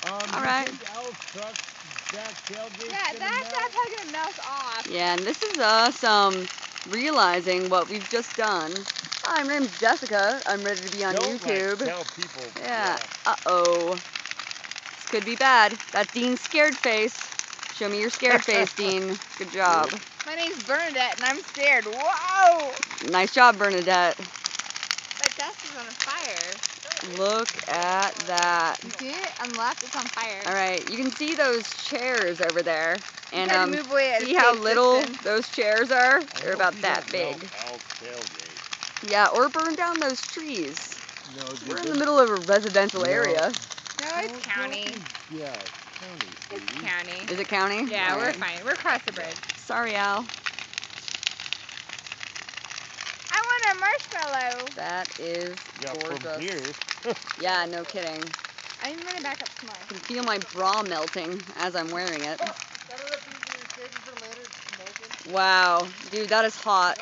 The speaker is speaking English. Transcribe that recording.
All right. Yeah, that's how gonna melt off. Yeah, and this is us realizing what we've just done. Hi, my name's Jessica. I'm ready to be on YouTube. Tell people. Yeah. Uh-oh. This could be bad. That's Dean's scared face. Show me your scared face, Dean. Good job. My name's Bernadette, and I'm scared. Whoa! Nice job, Bernadette. That desk is on fire. Look at that. You see it? On the left, it's on fire. All right, you can see those chairs over there. And move away at see a how safe little distance. those chairs are? They're about that big. Yeah, or burn down those trees. No, We're in the middle of a residential area. No, it's county. Yeah, county. It's county. Is it county? Yeah, All we're right. fine. We're across the bridge. Sorry, Al. I want a marshmallow. That is gorgeous. From here. Yeah, no kidding. I'm gonna back up tomorrow. I can feel my bra melting as I'm wearing it. Wow, dude, that is hot.